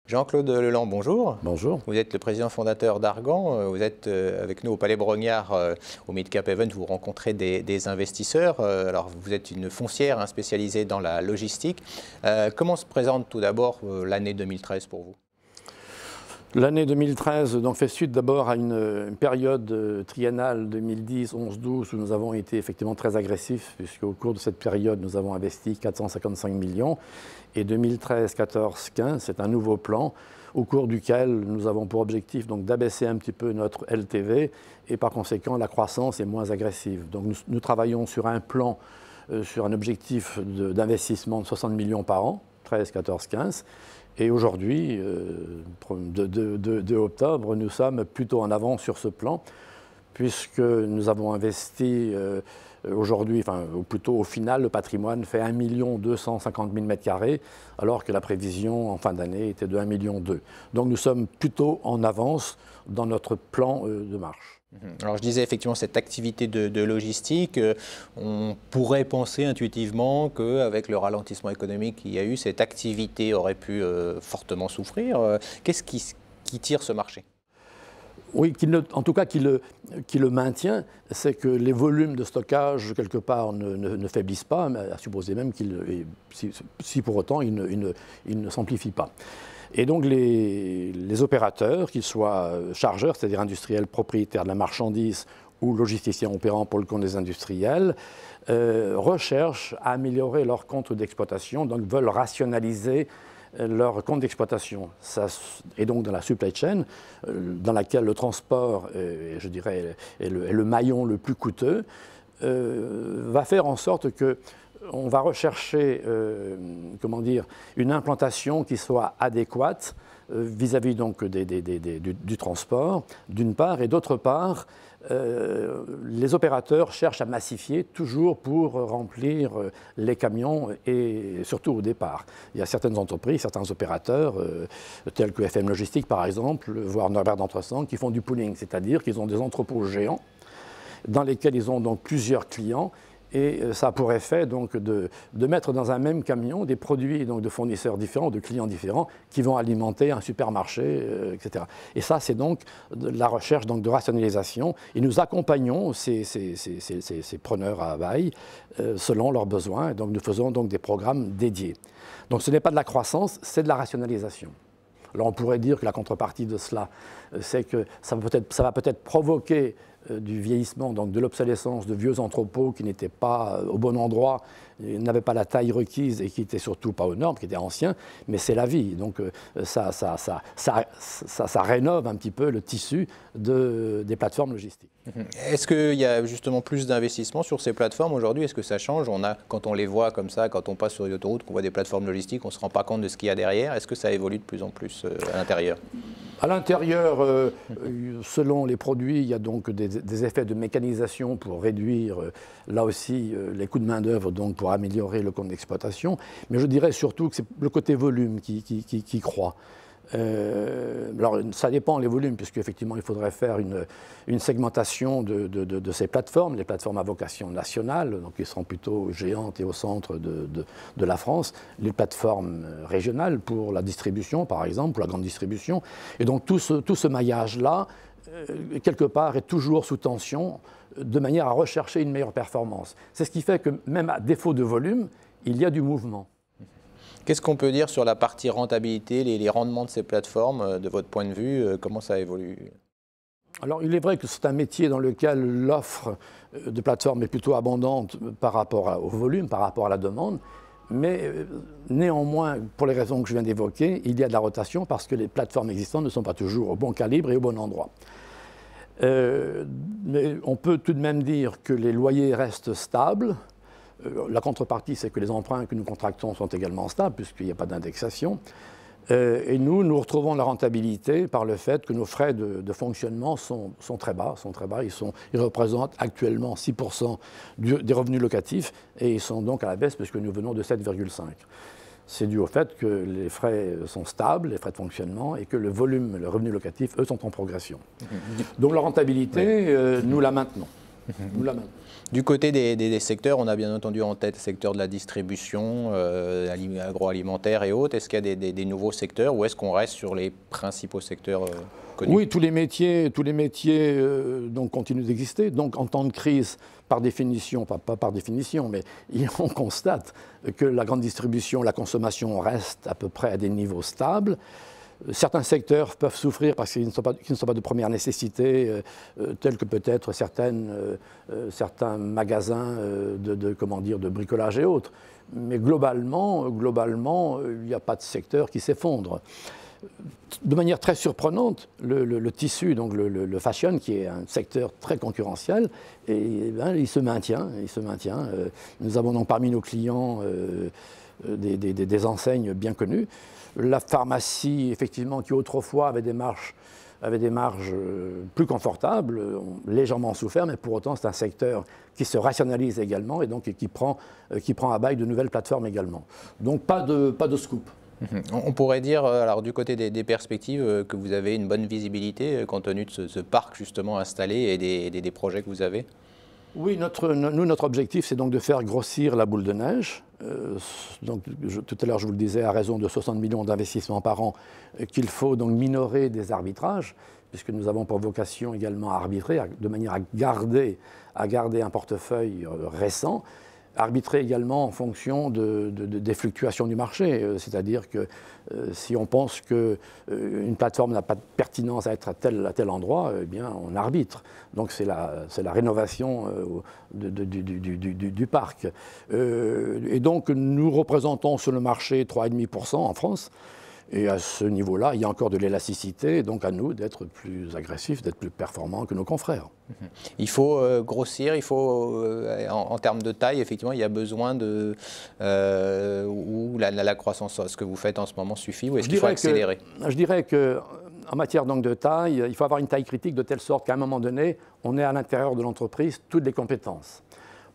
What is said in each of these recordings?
Jean-Claude Leland, bonjour. Bonjour. Vous êtes le président fondateur d'Argan. Vous êtes avec nous au Palais Brognard au Mid-Cap Event. Vous rencontrez des investisseurs. Alors, vous êtes une foncière spécialisée dans la logistique. Comment se présente tout d'abord l'année 2013 pour vous? L'année 2013 donc, fait suite d'abord à une période triennale 2010-11-12 où nous avons été effectivement très agressifs, puisqu'au cours de cette période, nous avons investi 455 millions. Et 2013-14-15, c'est un nouveau plan au cours duquel nous avons pour objectif d'abaisser un petit peu notre LTV et par conséquent, la croissance est moins agressive. Donc nous travaillons sur un plan, sur un objectif d'investissement de 60 millions par an, 13, 14, 15. Et aujourd'hui, de octobre, nous sommes plutôt en avance sur ce plan, puisque nous avons investi aujourd'hui, enfin plutôt au final, le patrimoine fait 1 250 000 m², alors que la prévision en fin d'année était de 1,2 million. Donc nous sommes plutôt en avance dans notre plan de marche. Alors je disais effectivement cette activité de logistique, on pourrait penser intuitivement qu'avec le ralentissement économique qu'il y a eu, cette activité aurait pu fortement souffrir. Qu'est-ce qui tire ce marché? Oui, en tout cas qui le maintient, c'est que les volumes de stockage, quelque part, ne faiblissent pas, mais à supposer même si pour autant ils ne s'amplifient pas. Et donc les opérateurs, qu'ils soient chargeurs, c'est-à-dire industriels propriétaires de la marchandise ou logisticiens opérant pour le compte des industriels, recherchent à améliorer leur compte d'exploitation, donc veulent rationaliser leur compte d'exploitation. Et donc dans la supply chain, dans laquelle le transport, je dirais, est le maillon le plus coûteux, va faire en sorte que on va rechercher comment dire, une implantation qui soit adéquate vis-à-vis donc du transport, d'une part, et d'autre part, les opérateurs cherchent à massifier toujours pour remplir les camions et surtout au départ. Il y a certaines entreprises, certains opérateurs, tels que FM Logistique par exemple, voire Norbert d'Entresang, qui font du pooling, c'est-à-dire qu'ils ont des entrepôts géants dans lesquels ils ont donc plusieurs clients. Et ça a pour effet donc, de mettre dans un même camion des produits donc, de fournisseurs différents, de clients différents, qui vont alimenter un supermarché, etc. Et ça, c'est donc la recherche donc, de rationalisation. Et nous accompagnons ces preneurs à bail selon leurs besoins. Et donc, nous faisons donc, des programmes dédiés. Donc ce n'est pas de la croissance, c'est de la rationalisation. Alors on pourrait dire que la contrepartie de cela, c'est que ça va peut-être provoquer du vieillissement, donc de l'obsolescence de vieux entrepôts qui n'étaient pas au bon endroit, n'avaient pas la taille requise et qui n'étaient surtout pas aux normes, qui étaient anciens, mais c'est la vie. Donc ça rénove un petit peu le tissu des plateformes logistiques. Est-ce qu'il y a justement plus d'investissement sur ces plateformes aujourd'hui? Est-ce que ça change? Quand on les voit comme ça, quand on passe sur les autoroutes, qu'on voit des plateformes logistiques, on ne se rend pas compte de ce qu'il y a derrière. Est-ce que ça évolue de plus en plus à l'intérieur? À l'intérieur, selon les produits, il y a donc des effets de mécanisation pour réduire, là aussi, les coûts de main-d'œuvre, donc pour améliorer le compte d'exploitation. Mais je dirais surtout que c'est le côté volume qui croît. Alors, ça dépend les volumes, puisqu'effectivement, il faudrait faire une segmentation de ces plateformes, les plateformes à vocation nationale, donc qui sont plutôt géantes et au centre de la France, les plateformes régionales pour la distribution, par exemple, pour la grande distribution. Et donc, tout ce maillage-là, quelque part, est toujours sous tension, de manière à rechercher une meilleure performance. C'est ce qui fait que, même à défaut de volume, il y a du mouvement. Qu'est-ce qu'on peut dire sur la partie rentabilité, les rendements de ces plateformes, de votre point de vue, comment ça évolue? Alors, il est vrai que c'est un métier dans lequel l'offre de plateformes est plutôt abondante par rapport au volume, par rapport à la demande, mais néanmoins, pour les raisons que je viens d'évoquer, il y a de la rotation parce que les plateformes existantes ne sont pas toujours au bon calibre et au bon endroit. Mais on peut tout de même dire que les loyers restent stables. La contrepartie, c'est que les emprunts que nous contractons sont également stables, puisqu'il n'y a pas d'indexation. Et nous retrouvons la rentabilité par le fait que nos frais de fonctionnement sont très bas. Ils représentent actuellement 6% des revenus locatifs, et ils sont donc à la baisse, puisque nous venons de 7,5%. C'est dû au fait que les frais sont stables, les frais de fonctionnement, et que le volume, le revenu locatif, eux, sont en progression. Donc la rentabilité, nous la maintenons. nous la maintenons. Du côté des secteurs, on a bien entendu en tête le secteur de la distribution, agroalimentaire et autres. Est-ce qu'il y a des nouveaux secteurs ou est-ce qu'on reste sur les principaux secteurs connus? Oui, tous les métiers donc, continuent d'exister. Donc en temps de crise, par définition, pas par définition, mais on constate que la grande distribution, la consommation reste à peu près à des niveaux stables. Certains secteurs peuvent souffrir parce qu'ils ne sont pas de première nécessité, tels que peut-être certains magasins de bricolage et autres. Mais globalement, il n'y a pas de secteur qui s'effondre. De manière très surprenante, le tissu, donc le fashion, qui est un secteur très concurrentiel, il se maintient. Nous avons donc parmi nos clients des enseignes bien connues. La pharmacie, effectivement, qui autrefois avait des marges plus confortables, ont légèrement souffert, mais pour autant c'est un secteur qui se rationalise également et donc qui prend à bail de nouvelles plateformes également. Donc pas de scoop. On pourrait dire, alors du côté des perspectives, que vous avez une bonne visibilité compte tenu de ce parc justement installé et des projets que vous avez? Oui, notre objectif, c'est donc de faire grossir la boule de neige. Tout à l'heure, je vous le disais, à raison de 60 millions d'investissements par an, qu'il faut donc minorer des arbitrages, puisque nous avons pour vocation également à arbitrer, de manière à garder un portefeuille récent. Arbitrer également en fonction des fluctuations du marché, c'est-à-dire que si on pense qu'une plateforme n'a pas de pertinence à être à tel endroit, eh bien on arbitre. Donc c'est la rénovation du parc. Et donc nous représentons sur le marché 3,5% en France. Et à ce niveau-là, il y a encore de l'élasticité, donc à nous d'être plus agressifs, d'être plus performants que nos confrères. Il faut grossir, en termes de taille, effectivement, il y a besoin ou la croissance, ce que vous faites en ce moment suffit, ou est-ce qu'il faut accélérer? Je dirais qu'en matière donc de taille, il faut avoir une taille critique de telle sorte qu'à un moment donné, on ait à l'intérieur de l'entreprise toutes les compétences.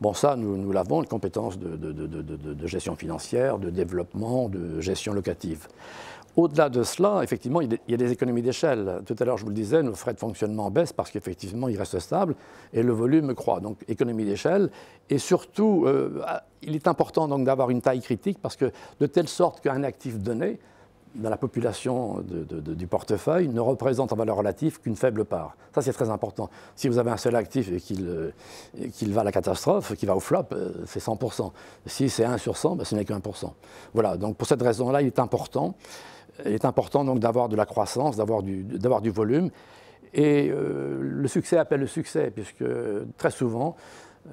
Bon, ça, nous l'avons, les compétences de gestion financière, de développement, de gestion locative. Au-delà de cela, effectivement, il y a des économies d'échelle. Tout à l'heure, je vous le disais, nos frais de fonctionnement baissent parce qu'effectivement, ils restent stables et le volume croît. Donc, économie d'échelle. Et surtout, il est important donc d'avoir une taille critique parce que de telle sorte qu'un actif donné, dans la population du portefeuille, ne représente en valeur relative qu'une faible part. Ça, c'est très important. Si vous avez un seul actif et qu'il va à la catastrophe, qu'il va au flop, c'est 100%. Si c'est 1 sur 100, ce n'est qu'1%. Voilà, donc pour cette raison-là, il est important donc d'avoir de la croissance, d'avoir du volume. Et le succès appelle le succès, puisque très souvent,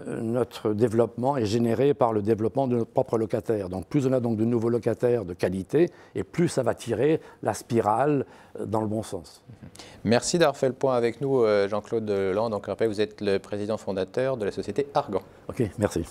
notre développement est généré par le développement de nos propres locataires. Donc plus on a donc de nouveaux locataires de qualité, et plus ça va tirer la spirale dans le bon sens. Merci d'avoir fait le point avec nous, Jean-Claude Land. Donc, je rappelle, vous êtes le président fondateur de la société Argan. OK, merci.